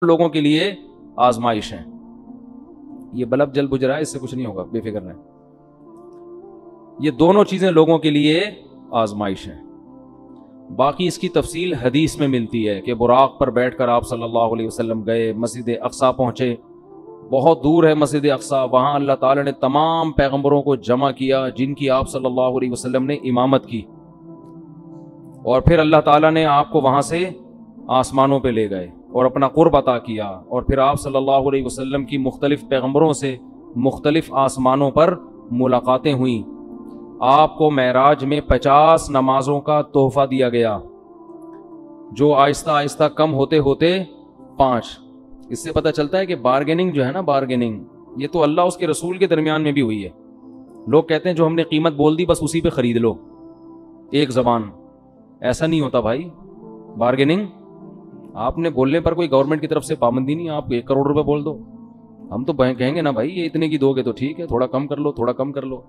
لوگوں کے لیے آزمائش ہیں. یہ بلب جل بجھ رہا ہے، اس سے کچھ نہیں ہوگا، بے فکر رہیں. یہ دونوں چیزیں لوگوں کے لیے آزمائش ہیں. باقی اس کی تفصیل حدیث میں ملتی ہے کہ براق پر بیٹھ کر آپ صلی اللہ علیہ وسلم گئے، مسجد اقصیٰ پہنچے. بہت دور ہے مسجد اقصیٰ، وہاں اللہ تعالیٰ نے تمام پیغمبروں کو جمع کیا جن کی آپ صلی اللہ علیہ وسلم نے امامت کی، اور پھر اللہ تعالیٰ نے آپ کو وہاں سے آسمانوں پہ لے گئے اور اپنا قرب عطا کیا. اور پھر آپ صلی اللہ علیہ وسلم کی مختلف پیغمبروں سے مختلف آسمانوں پر ملاقاتیں ہوئیں. آپ کو معراج میں 50 نمازوں کا تحفہ دیا گیا، جو آہستہ آہستہ کم ہوتے ہوتے 5. اس سے پتہ چلتا ہے کہ بارگیننگ جو ہے نا، بارگیننگ یہ تو اللہ اس کے رسول کے درمیان میں بھی ہوئی ہے. لوگ کہتے ہیں جو ہم نے قیمت بول دی بس اسی پہ خرید لو، ایک زبان. ایسا نہیں ہوتا بھائی. بارگیننگ آپ نے بولنے پر کوئی گورنمنٹ کی طرف سے پابندی نہیں. آپ 1 کروڑ روپے بول دو، ہم تو کہیں گے نا بھائی یہ اتنے کی دو گے تو ٹھیک ہے، تھوڑا کم کر لو، تھوڑا کم کر لو.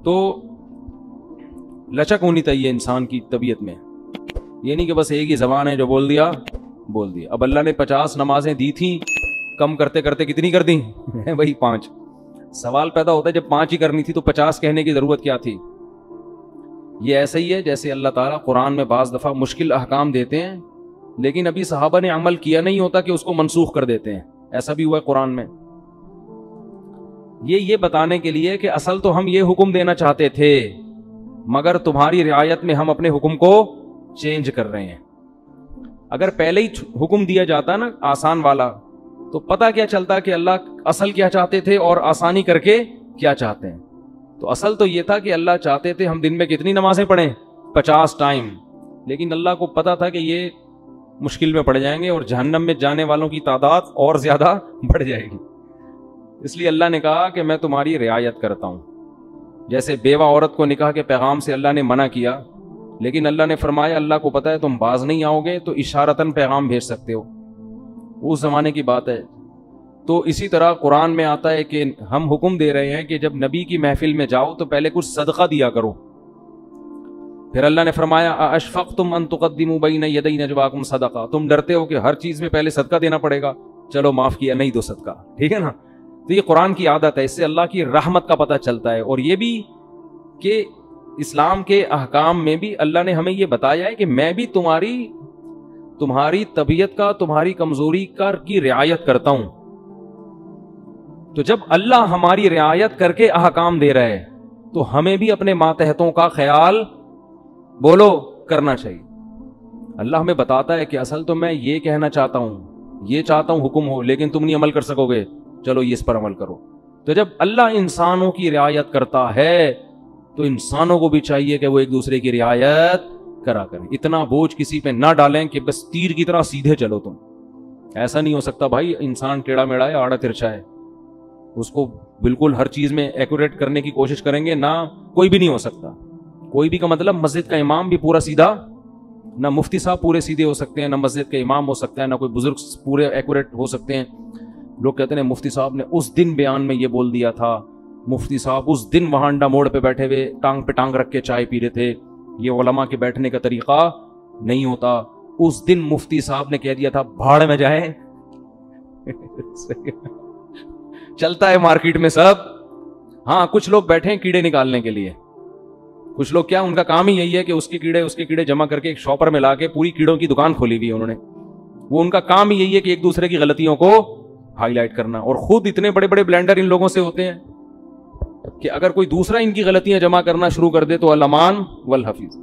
تو لچک ہونی چاہیے انسان کی طبیعت میں. یہ نہیں کہ بس ایک ہی زبان ہے، جو بول دیا بول دیا. اب اللہ نے 50 نمازیں دی تھیں، کم کرتے کرتے کتنی کر دیں؟ وہی 5. سوال پیدا ہوتا ہے جب 5 ہی کرنی تھی تو 50 کہنے کی ضرورت کیا تھی؟ یہ ایسا ہی ہے جیسے اللہ تعالیٰ قرآن میں بعض دفعہ مشکل احکام دیتے ہیں لیکن ابھی صحابہ نے عمل کیا نہیں ہوتا کہ اس کو منسوخ کر دیتے ہیں. ایسا بھی ہوا ہے قرآن میں. یہ بتانے کے لیے کہ اصل تو ہم یہ حکم دینا چاہتے تھے مگر تمہاری رعایت میں ہم اپنے حکم کو چینج کر رہے ہیں. اگر پہلے ہی حکم دیا جاتا نا آسان والا تو پتہ کیا چلتا کہ اللہ اصل کیا چاہتے تھے اور آسانی کر کے کیا چاہتے ہیں. تو اصل تو یہ تھا کہ اللہ چاہتے تھے ہم دن میں کتنی نمازیں پڑھیں؟ 50 ٹائم. لیکن اللہ کو پتا تھا کہ یہ مشکل میں پڑ جائیں گے اور جہنم میں جانے والوں کی تعداد اور زیادہ بڑھ جائے گی. اس لیے اللہ نے کہا کہ میں تمہاری رعایت کرتا ہوں. جیسے بیوہ عورت کو نکاح کے پیغام سے اللہ نے منع کیا لیکن اللہ نے فرمایا اللہ کو پتا ہے تم باز نہیں آؤ گے تو اشارتاً پیغام بھیج سکتے ہو. اس زمانے کی بات ہے. تو اسی طرح قرآن میں آتا ہے کہ ہم حکم دے رہے ہیں کہ جب نبی کی محفل میں جاؤ تو پہلے کچھ صدقہ دیا کرو. پھر اللہ نے فرمایا اشفقتم ان تقدموا بین یدی نجواکم صدقہ، تم ڈرتے ہو کہ ہر چیز میں پہلے صدقہ دینا پڑے گا، چلو معاف کیا، نہیں دو صدقہ. ٹھیک ہے نا. تو یہ قرآن کی عادت ہے، اس سے اللہ کی رحمت کا پتہ چلتا ہے. اور یہ بھی کہ اسلام کے احکام میں بھی اللہ نے ہمیں یہ بتایا ہے کہ میں بھی تمہاری طبیعت کا، تمہاری کمزوری کی رعایت کرتا ہوں. تو جب اللہ ہماری رعایت کر کے احکام دے رہا ہے تو ہمیں بھی اپنے ماتحتوں کا خیال بولو کرنا چاہیے. اللہ ہمیں بتاتا ہے کہ اصل تو میں یہ کہنا چاہتا ہوں، یہ چاہتا ہوں حکم ہو، لیکن تم نہیں عمل کر سکو گے، چلو یہ اس پر عمل کرو. تو جب اللہ انسانوں کی رعایت کرتا ہے تو انسانوں کو بھی چاہیے کہ وہ ایک دوسرے کی رعایت کرا کریں. اتنا بوجھ کسی پہ نہ ڈالیں کہ بس تیر کی طرح سیدھے چلو تم. ایسا نہیں ہو سکتا بھائی. انسان ٹیڑھا میڑا ہے، آڑا ترچھا ہے، اس کو بالکل ہر چیز میں ایکوریٹ کرنے کی کوشش کریں گے، نہ کوئی بھی نہیں ہو سکتا. کوئی بھی کا مطلب مسجد کا امام بھی پورا سیدھا، نہ مفتی صاحب پورے سیدھے ہو سکتے ہیں، نہ مسجد کا امام ہو سکتا ہے، نہ کوئی بزرگ پورے ایکوریٹ ہو سکتے ہیں. لوگ کہتے ہیں مفتی صاحب نے اس دن بیان میں یہ بول دیا تھا، مفتی صاحب اس دن وہاں انڈا موڑ پہ بیٹھے ہوئے ٹانگ پہ ٹانگ رکھ کے چائے پی رہے تھے. یہ علماء کے بیٹھنے کا طریقہ نہیں ہوتا. اس دن مفتی صاحب نے کہہ دیا تھا بھاڑ میں جائے. چلتا ہے مارکیٹ میں سب. ہاں کچھ لوگ بیٹھے ہیں کیڑے نکالنے کے لیے. کچھ لوگ کیا ان کا کام ہی یہی ہے کہ اس کے کیڑے جمع کر کے ایک شاپر میں لا کے پوری کیڑوں کی دکان کھولی ہوئی ہے انہوں نے. وہ ان کا کام ہی یہی ہے کہ ایک دوسرے کی غلطیوں کو ہائی لائٹ کرنا. اور خود اتنے بڑے بڑے بلینڈر ان لوگوں سے ہوتے ہیں کہ اگر کوئی دوسرا ان کی غلطیاں جمع کرنا شروع کر دے تو الامان والحفیظ.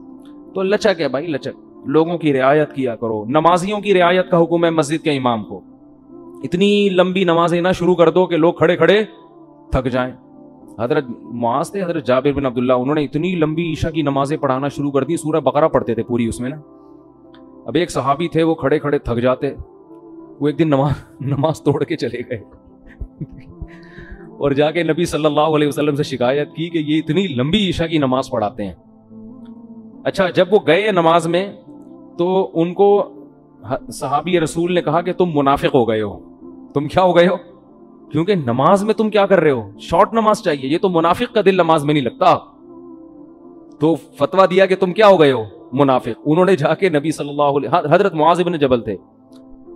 تو لچک ہے بھائی، لچک. لوگوں کی رعایت کیا کرو. نمازیوں کی رعایت کا حکم ہے مسجد کے امام کو. اتنی لمبی نمازیں نہ شروع کر دو کہ لوگ کھڑے کھڑے تھک جائیں. حضرت معاذ تھے، حضرت جابر بن عبداللہ، انہوں نے اتنی لمبی عشاء کی نمازیں پڑھانا شروع کر دی، سورہ بقرہ پڑھتے تھے پوری اس میں نا. اب ایک صحابی تھے وہ کھڑے کھڑے تھک جاتے، وہ ایک دن نماز توڑ کے چلے گئے اور جا کے نبی صلی اللہ علیہ وسلم سے شکایت کی کہ یہ اتنی لمبی عشاء کی نماز پڑھاتے ہیں. اچھا جب وہ گئے نماز میں تو ان کو صحابی رسول نے کہا کہ تم منافق ہو گئے ہو. تم کیا ہو گئے ہو؟ کیونکہ نماز میں تم کیا کر رہے ہو؟ شارٹ نماز چاہیے. یہ تو منافق کا دل نماز میں نہیں لگتا. تو فتویٰ دیا کہ تم کیا ہو گئے ہو؟ منافق. انہوں نے جا کے نبی صلی اللہ علیہ، حضرت معاذ بن جبل تھے،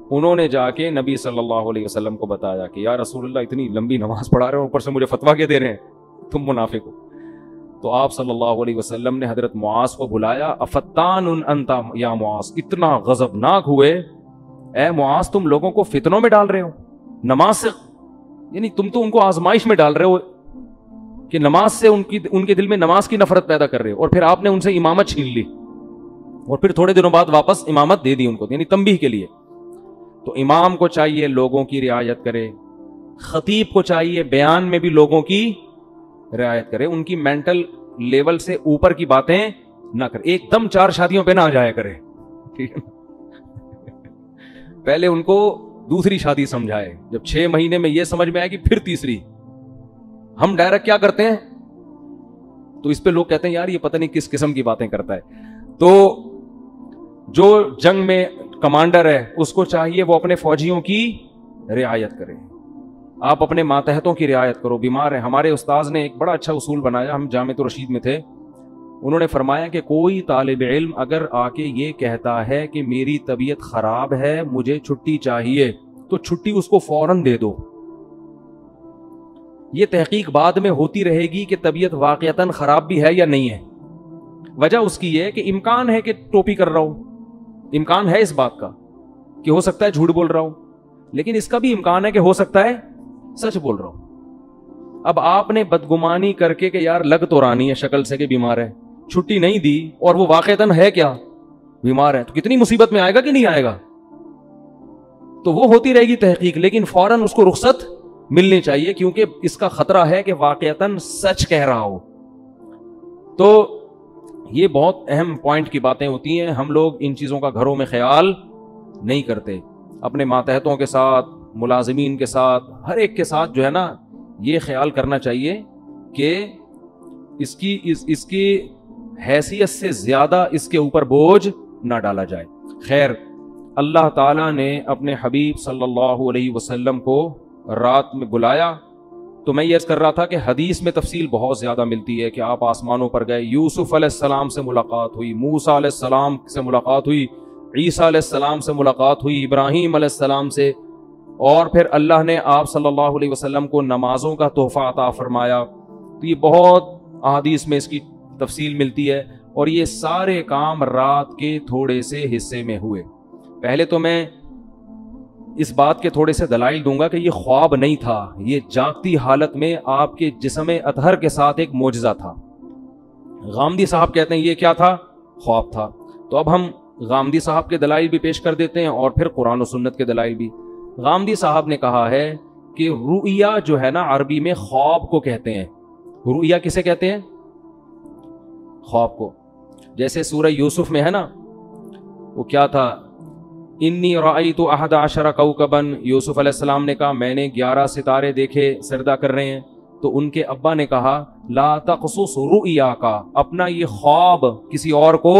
انہوں نے جا کے نبی صلی اللہ علیہ وسلم کو بتایا کہ یا رسول اللہ اتنی لمبی نماز پڑھا رہے ہو، اوپر سے مجھے فتویٰ کیا دے رہے ہیں، تم منافق ہو. تو آپ صلی اللہ علیہ وسلم نے حضرت معاذ کو بلایا. افتان انت یا معاذ، اتنا غضبناک ہوئے، اے معاذ تم لوگوں کو فتنوں میں ڈال رہے ہو نماز سے، یعنی تم تو ان کو آزمائش میں ڈال رہے ہو کہ نماز سے ان کے دل میں نماز کی نفرت پیدا کر رہے ہو، اور پھر آپ نے ان سے امامت چھین لی اور پھر تھوڑے دنوں بعد واپس امامت دے دی ان کو، یعنی تنبیہ کے لیے. تو امام کو چاہیے لوگوں کی رعایت کرے، خطیب کو چاہیے بیان میں بھی لوگوں کی رعایت کرے، ان کی مینٹل لیول سے اوپر کی باتیں نہ کرے، ایک دم 4 شادیوں پہ نہ آ جایا کرے، ٹھیک ہے، پہلے ان کو دوسری شادی سمجھائے، جب 6 مہینے میں یہ سمجھ میں آئے گی پھر تیسری. ہم ڈائریکٹ کیا کرتے ہیں، تو اس پہ لوگ کہتے ہیں یار یہ پتہ نہیں کس قسم کی باتیں کرتا ہے. تو جو جنگ میں کمانڈر ہے اس کو چاہیے وہ اپنے فوجیوں کی رعایت کرے، آپ اپنے ماتحتوں کی رعایت کرو. بیمار ہیں، ہمارے استاذ نے ایک بڑا اچھا اصول بنایا، ہم جامعۃ الرشید میں تھے، انہوں نے فرمایا کہ کوئی طالب علم اگر آ کے یہ کہتا ہے کہ میری طبیعت خراب ہے مجھے چھٹی چاہیے، تو چھٹی اس کو فوراً دے دو. یہ تحقیق بعد میں ہوتی رہے گی کہ طبیعت واقعتاً خراب بھی ہے یا نہیں ہے. وجہ اس کی ہے کہ امکان ہے کہ ٹوپی کر رہا ہوں، امکان ہے اس بات کا کہ ہو سکتا ہے جھوٹ بول رہا ہوں، لیکن اس کا بھی امکان ہے کہ ہو سکتا ہے سچ بول رہا ہوں. اب آپ نے بدگمانی کر کے کہ یار لگ تو رانی ہے شکل سے کہ بیمار ہے، چھٹی نہیں دی اور وہ واقعتاً ہے کیا بیمار ہے، تو کتنی مصیبت میں آئے گا کہ نہیں آئے گا. تو وہ ہوتی رہے گی تحقیق، لیکن فوراً اس کو رخصت ملنی چاہیے کیونکہ اس کا خطرہ ہے کہ واقعتاً سچ کہہ رہا ہو. تو یہ بہت اہم پوائنٹ کی باتیں ہوتی ہیں، ہم لوگ ان چیزوں کا گھروں میں خیال نہیں کرتے. اپنے ماتحتوں کے ساتھ، ملازمین کے ساتھ، ہر ایک کے ساتھ جو ہے نا یہ خیال کرنا چاہیے کہ اس کی حیثیت سے زیادہ اس کے اوپر بوجھ نہ ڈالا جائے. خیر، اللہ تعالیٰ نے اپنے حبیب صلی اللہ علیہ وسلم کو رات میں بلایا. تو میں یہ عرض کر رہا تھا کہ حدیث میں تفصیل بہت زیادہ ملتی ہے کہ آپ آسمانوں پر گئے، یوسف علیہ السلام سے ملاقات ہوئی، موسیٰ علیہ السلام سے ملاقات ہوئی، عیسیٰ علیہ السلام سے ملاقات ہوئی، ابراہیم علیہ السلام سے، اور پھر اللہ نے آپ صلی اللہ علیہ وسلم کو نمازوں کا تحفہ عطا فرمایا. تو یہ بہت احادیث میں اس کی تفصیل ملتی ہے، اور یہ سارے کام رات کے تھوڑے سے حصے میں ہوئے. پہلے تو میں اس بات کے تھوڑے سے دلائل دوں گا کہ یہ خواب نہیں تھا، یہ جاگتی حالت میں آپ کے جسم اطہر کے ساتھ ایک معجزہ تھا. غامدی صاحب کہتے ہیں یہ کیا تھا، خواب تھا. تو اب ہم غامدی صاحب کے دلائل بھی پیش کر دیتے ہیں اور پھر قرآن و سنت کے دلائل بھی. غامدی صاحب نے کہا ہے کہ رؤیا جو ہے نا عربی میں خواب کو کہتے ہیں. رؤیا کسے کہتے ہیں، خواب کو. جیسے سورہ یوسف میں ہے نا وہ کیا تھا، انی رأیت 11 کوکبا، یوسف علیہ السلام نے کہا میں نے 11 ستارے دیکھے سجدہ کر رہے ہیں. تو ان کے ابا نے کہا لا تقصص رؤیاک، اپنا یہ خواب کسی اور کو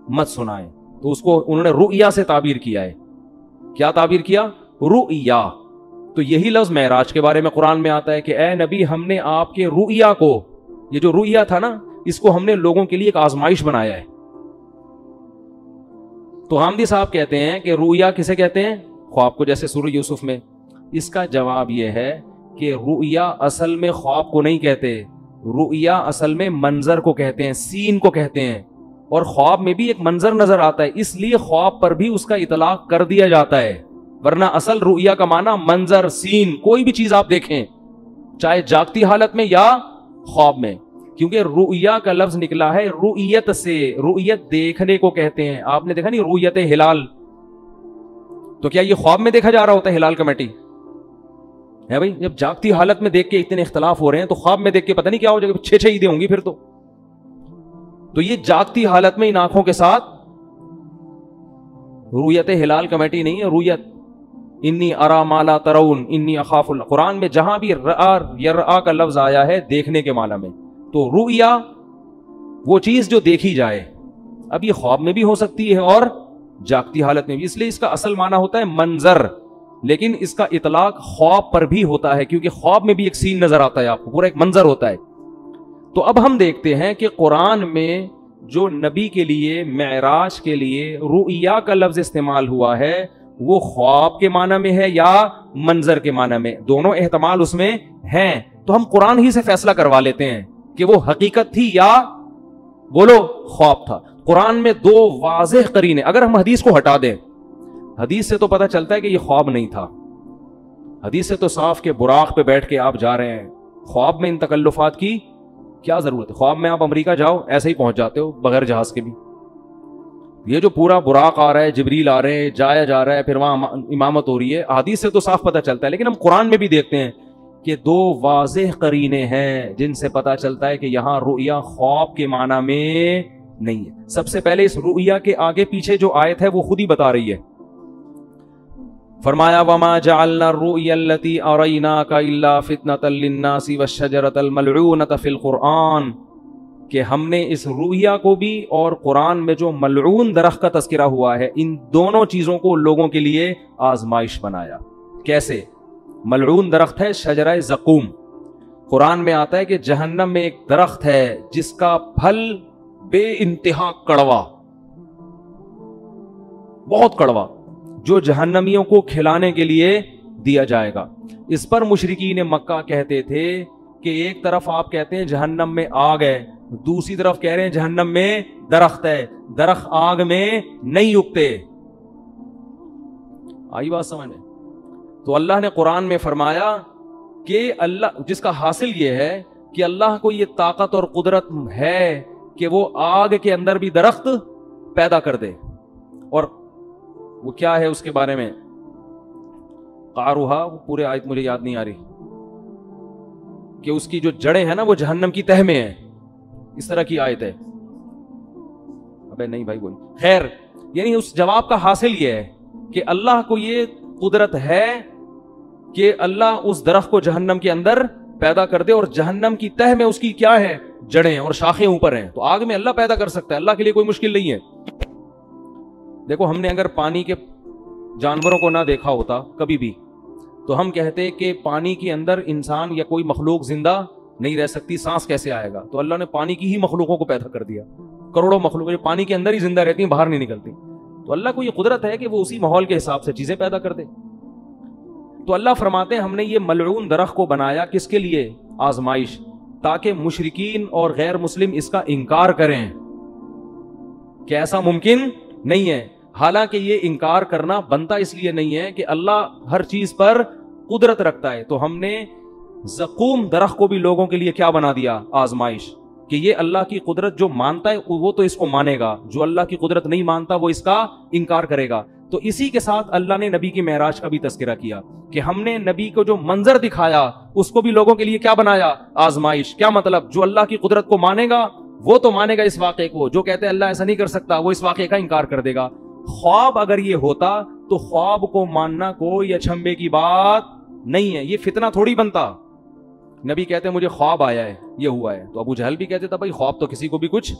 مت سنائیں. تو اس کو انہوں نے رؤیا سے تعبیر کیا ہے. کیا تعبیر کیا، رؤیا. تو یہی لفظ معراج کے بارے میں قرآن میں آتا ہے کہ اے نبی ہم نے آپ کے رؤیا کو، یہ جو رؤیا تھا نا اس کو ہم نے لوگوں کے لیے ایک آزمائش بنایا ہے. تو غامدی صاحب کہتے ہیں کہ رؤیا کسے کہتے ہیں، خواب کو، جیسے سورہ یوسف میں. اس کا جواب یہ ہے کہ رؤیا اصل میں خواب کو نہیں کہتے، رؤیا اصل میں منظر کو کہتے ہیں، سین کو کہتے ہیں. اور خواب میں بھی ایک منظر نظر آتا ہے، اس لیے خواب پر بھی اس کا اطلاق کر دیا جاتا ہے. ورنہ اصل رؤیا کا معنی منظر، سین، کوئی بھی چیز آپ دیکھیں چاہے جاگتی حالت میں یا خواب میں. کیونکہ رؤیا کا لفظ نکلا ہے رؤیت سے، رؤیت دیکھنے کو کہتے ہیں. آپ نے دیکھا نہیں رؤیت ہلال، تو کیا یہ خواب میں دیکھا جا رہا ہوتا ہے ہلال کمیٹی ہے بھائی؟ جب جاگتی حالت میں دیکھ کے اتنے اختلاف ہو رہے ہیں تو خواب میں دیکھ کے پتہ نہیں کیا ہو جائے گا، 6 عیدیں ہوں گی پھر تو یہ جاگتی حالت میں ان آنکھوں کے ساتھ رؤیت ہلال کمیٹی نہیں ہے، رؤیت انی ارا ما لا ترون انی اخاف اللہ. قرآن میں جہاں بھی رآ یرآ کا لفظ آیا ہے دیکھنے کے معنی میں، تو رؤیا وہ چیز جو دیکھی جائے. اب یہ خواب میں بھی ہو سکتی ہے اور جاگتی حالت میں بھی، اس لیے اس کا اصل معنی ہوتا ہے منظر، لیکن اس کا اطلاق خواب پر بھی ہوتا ہے کیونکہ خواب میں بھی ایک سین نظر آتا ہے آپ کو، پورا ایک منظر ہوتا ہے. تو اب ہم دیکھتے ہیں کہ قرآن میں جو نبی کے لیے معراج کے لیے رؤیا کا لفظ استعمال ہوا ہے وہ خواب کے معنی میں ہے یا منظر کے معنی میں، دونوں احتمال اس میں ہیں، تو ہم قرآن ہی سے فیصلہ کروا لیتے ہیں کہ وہ حقیقت تھی یا بولو خواب تھا۔ قرآن میں دو واضح قرینے، اگر ہم حدیث کو ہٹا دیں، حدیث سے تو پتہ چلتا ہے کہ یہ خواب نہیں تھا، حدیث سے تو صاف کہ براق پہ بیٹھ کے آپ جا رہے ہیں، خواب میں ان تکلفات کی کیا ضرورت ہے؟ خواب میں آپ امریکہ جاؤ ایسے ہی پہنچ جاتے ہو بغیر جہاز کے بھی۔ یہ جو پورا براق آ رہا ہے، جبریل آ رہے ہیں، جایا جا رہا ہے، پھر وہاں امامت ہو رہی ہے، حدیث سے تو صاف پتہ چلتا ہے، لیکن ہم قرآن میں بھی دیکھتے ہیں کہ دو واضح قرینے ہیں جن سے پتہ چلتا ہے کہ یہاں رؤیا خواب کے معنی میں نہیں ہے۔ سب سے پہلے اس رؤیا کے آگے پیچھے جو آیت ہے وہ خود ہی بتا رہی ہے، فرمایا وما جعلنا الرؤيا التي اريناك الا فتنة للناس والشجرة الملعونة في القرآن، کہ ہم نے اس رؤیا کو بھی اور قرآن میں جو ملعون درخت کا تذکرہ ہوا ہے ان دونوں چیزوں کو لوگوں کے لیے آزمائش بنایا۔ کیسے؟ ملعون درخت ہے شجرہ زقوم، قرآن میں آتا ہے کہ جہنم میں ایک درخت ہے جس کا پھل بے انتہا کڑوا، بہت کڑوا، جو جہنمیوں کو کھلانے کے لیے دیا جائے گا۔ اس پر مشرکین مکہ کہتے تھے کہ ایک طرف آپ کہتے ہیں جہنم میں آگ ہے، دوسری طرف کہہ رہے ہیں جہنم میں درخت ہے، درخت آگ میں نہیں اگتے۔ آئی بات سمجھ میں؟ تو اللہ نے قرآن میں فرمایا کہ اللہ، جس کا حاصل یہ ہے کہ اللہ کو یہ طاقت اور قدرت ہے کہ وہ آگ کے اندر بھی درخت پیدا کر دے، اور وہ کیا ہے اس کے بارے میں قاروہا، وہ پورے آیت مجھے یاد نہیں آ رہی، کہ اس کی جو جڑیں ہیں نا وہ جہنم کی تہ میں ہیں، اس طرح کی آیت ہے۔ ابے نہیں بھائی بول، خیر، یعنی اس جواب کا حاصل یہ ہے کہ اللہ کو یہ قدرت ہے کہ اللہ اس درخت کو جہنم کے اندر پیدا کر دے، اور جہنم کی تہ میں اس کی کیا ہے؟ جڑیں اور شاخیں اوپر ہیں، تو آگ میں اللہ پیدا کر سکتا ہے، اللہ کے لیے کوئی مشکل نہیں ہے۔ دیکھو ہم نے اگر پانی کے جانوروں کو نہ دیکھا ہوتا کبھی بھی تو ہم کہتے کہ پانی کے اندر انسان یا کوئی مخلوق زندہ نہیں رہ سکتی، سانس کیسے آئے گا؟ تو اللہ نے پانی کی ہی مخلوقوں کو پیدا کر دیا، کروڑوں مخلوق جو پانی کے اندر ہی زندہ رہتی ہیں، باہر نہیں نکلتی، تو اللہ کو یہ قدرت ہے کہ وہ اسی ماحول کے حساب سے چیزیں پیدا کر دے۔ تو اللہ فرماتے ہیں ہم نے یہ ملعون درخت کو بنایا کس کے لیے؟ آزمائش، تاکہ مشرکین اور غیر مسلم اس کا انکار کریں کہ ایسا ممکن نہیں ہے۔ حالانکہ یہ انکار کرنا بنتا اس لیے نہیں ہے کہ اللہ ہر چیز پر قدرت رکھتا ہے، تو ہم نے زقوم درخت کو بھی لوگوں کے لیے کیا بنا دیا؟ آزمائش، کہ یہ اللہ کی قدرت جو مانتا ہے وہ تو اس کو مانے گا، جو اللہ کی قدرت نہیں مانتا وہ اس کا انکار کرے گا۔ تو اسی کے ساتھ اللہ نے نبی کی معراج کا بھی تذکرہ کیا کہ ہم نے نبی کو جو منظر دکھایا اس کو بھی لوگوں کے لیے کیا بنایا؟ آزمائش۔ کیا مطلب؟ جو اللہ کی قدرت کو مانے گا وہ تو مانے گا اس واقعے کو، جو کہتے ہیں اللہ ایسا نہیں کر سکتا وہ اس واقعے کا انکار کر دے گا۔ خواب اگر یہ ہوتا تو خواب کو ماننا کوئی اچھمبے کی بات نہیں ہے، یہ فتنہ تھوڑی بنتا۔ نبی کہتے ہیں مجھے خواب آیا ہے، یہ ہوا ہے، تو ابو جہل بھی کہتے تھا بھائی خواب تو کسی کو بھی کچھ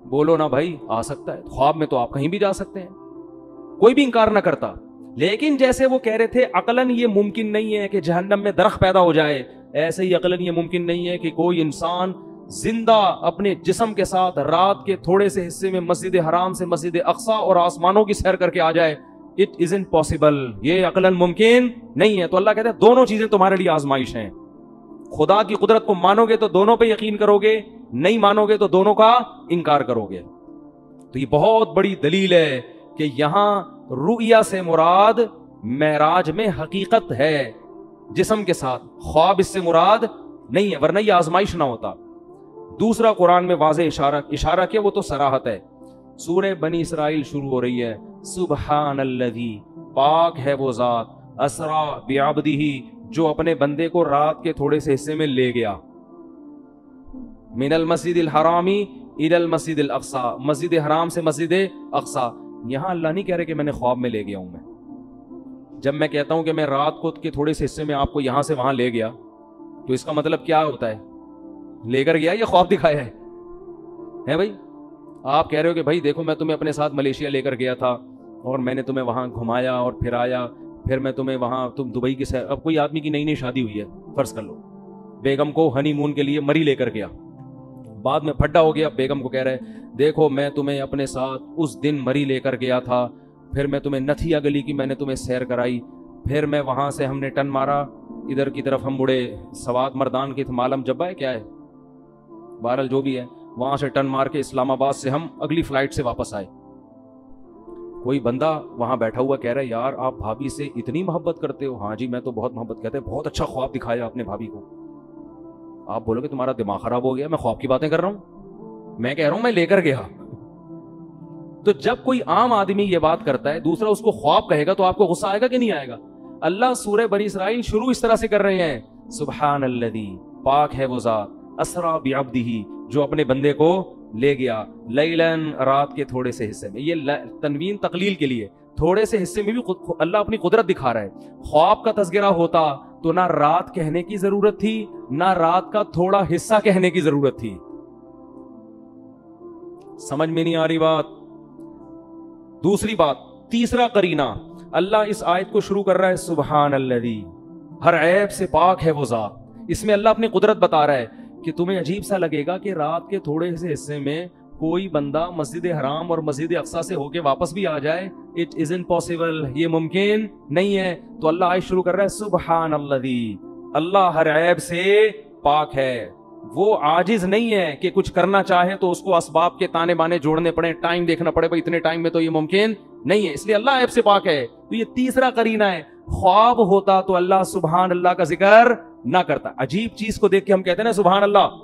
بولو نا بھائی آ سکتا ہے، خواب میں تو آپ کہیں بھی جا سکتے ہیں، کوئی بھی انکار نہ کرتا۔ لیکن جیسے وہ کہہ رہے تھے عقلاً یہ ممکن نہیں ہے کہ جہنم میں درخت پیدا ہو جائے، ایسے ہی عقلاً یہ ممکن نہیں ہے کہ کوئی انسان زندہ اپنے جسم کے ساتھ رات کے تھوڑے سے حصے میں مسجد حرام سے مسجد اقصی اور آسمانوں کی سیر کر کے آ جائے۔ اٹ isn't possible، یہ عقلاً ممکن نہیں ہے۔ تو اللہ کہتے ہیں دونوں چیزیں تمہارے لیے آزمائش ہیں، خدا کی قدرت کو مانو گے تو دونوں پہ یقین کرو گے، نہیں مانو گے تو دونوں کا انکار کرو گے۔ تو یہ بہت بڑی دلیل ہے کہ یہاں رؤیا سے مراد معراج میں حقیقت ہے جسم کے ساتھ، خواب اس سے مراد نہیں ہے، ورنہ یہ آزمائش نہ ہوتا۔ دوسرا قرآن میں واضح اشارہ کیا، وہ تو صراحت ہے۔ سورہ بنی اسرائیل شروع ہو رہی ہے، سبحان الذی، پاک ہے وہ ذات، اسرا بعبدہ، جو اپنے بندے کو رات کے تھوڑے سے حصے میں لے گیا، من المسجد الحرامی الی المسجد الاقصی، مسجد حرام سے مسجد اقصی۔ یہاں اللہ نہیں کہہ رہے کہ میں نے خواب میں لے گیا ہوں۔ میں جب میں کہتا ہوں کہ میں رات کو کے تھوڑے سے حصے میں آپ کو یہاں سے وہاں لے گیا، تو اس کا مطلب کیا ہوتا ہے؟ لے کر گیا یا خواب دکھایا ہے بھائی؟ آپ کہہ رہے ہو کہ بھائی دیکھو میں تمہیں اپنے ساتھ ملیشیا لے کر گیا تھا اور میں نے تمہیں وہاں گھمایا اور پھرایا، پھر میں تمہیں وہاں، تم دبئی کی سیر، اب کوئی آدمی کی نئی نئی شادی ہوئی ہے فرض کر لو، بیگم کو ہنی مون کے لیے مری لے کر گیا، بعد میں پھڈا ہو گیا، بیگم کو کہہ رہے دیکھو میں تمہیں اپنے ساتھ اس دن مری لے کر گیا تھا، پھر میں تمہیں نتھیا گلی کی میں نے تمہیں سیر کرائی, پھر میں وہاں سے ہم نے ٹن مارا ادھر کی طرف, ہم مڑے سوات مردان کی معلوم جبا ہے کیا ہے, بہرحال جو بھی ہے, وہاں سے ٹن مار کے اسلام آباد سے ہم اگلی فلائٹ سے واپس آئے. کوئی بندہ وہاں بیٹھا ہوا کہہ رہا ہے یار آپ بھابھی سے اتنی محبت کرتے ہو؟ ہاں جی میں تو بہت محبت کرتے ہیں. بہت اچھا خواب دکھایا آپ نے بھابھی کو. آپ بولو گے تمہارا دماغ خراب ہو گیا, میں خواب کی باتیں کر رہا ہوں, میں کہہ رہا ہوں میں لے کر گیا. تو جب کوئی عام آدمی یہ بات کرتا ہے, دوسرا اس کو خواب کہے گا, تو آپ کو غصہ آئے گا کہ نہیں آئے گا؟ اللہ سورہ بنی اسرائیل شروع اس طرح سے کر رہے ہیں, سبحان الذی, پاک ہے وہ ذات, اسرا بعبدہ, جو اپنے بندے کو لے گیا, لیلن, رات کے تھوڑے سے حصے میں. یہ تنوین تقلیل کے لیے, تھوڑے سے حصے میں بھی اللہ اپنی قدرت دکھا رہا ہے. خواب کا تذکرہ ہوتا تو نہ رات کہنے کی ضرورت تھی, نہ رات کا تھوڑا حصہ کہنے کی ضرورت تھی. سمجھ میں نہیں آ رہی بات؟ دوسری بات, تیسرا قرینہ, اللہ اس آیت کو شروع کر رہا ہے سبحان الذی, ہر عیب سے پاک ہے وہ ذات. اس میں اللہ اپنی قدرت بتا رہا ہے کہ تمہیں عجیب سا لگے گا کہ رات کے تھوڑے سے حصے میں کوئی بندہ مسجد حرام اور مسجد اقصی سے ہو کے واپس بھی آ جائے. اٹ isn't possible, یہ ممکن نہیں ہے. تو اللہ آیت شروع کر رہا ہے سبحان الذی, اللہ ہر عیب سے پاک ہے. وہ عاجز نہیں ہے کہ کچھ کرنا چاہے تو اس کو اسباب کے تانے بانے جوڑنے پڑے, ٹائم دیکھنا پڑے, بھائی اتنے ٹائم میں تو یہ ممکن نہیں ہے, اس لیے اللہ عیب سے پاک ہے. تو یہ تیسرا قرینہ ہے. خواب ہوتا تو اللہ سبحان اللہ کا ذکر نہ کرتا. عجیب چیز کو دیکھ کے ہم کہتے ہیں نا سبحان اللہ,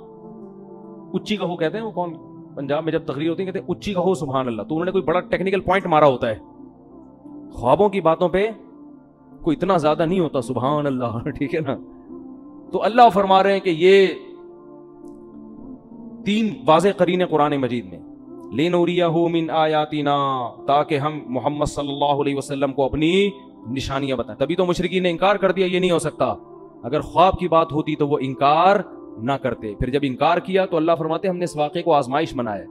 اچھی کہو کہتے ہیں, وہ کون پنجاب میں جب تقریر ہوتی ہے کہتے ہیں اچھی کہو سبحان اللہ, تو انہوں نے کوئی بڑا ٹیکنیکل پوائنٹ مارا ہوتا ہے. خوابوں کی باتوں پہ کوئی اتنا زیادہ نہیں ہوتا سبحان اللہ, ٹھیک ہے نا. تو اللہ فرما رہے ہیں کہ یہ تین واضح قرینے قرآن مجید میں, لِنُرِيَهُ مِنْ آیاتنا, تاکہ ہم محمد صلی اللہ علیہ وسلم کو اپنی نشانیاں بتائیں. تبھی تو مشرکین نے انکار کر دیا, یہ نہیں ہو سکتا. اگر خواب کی بات ہوتی تو وہ انکار نہ کرتے. پھر جب انکار کیا تو اللہ فرماتے ہم نے اس واقعے کو آزمائش بنایا.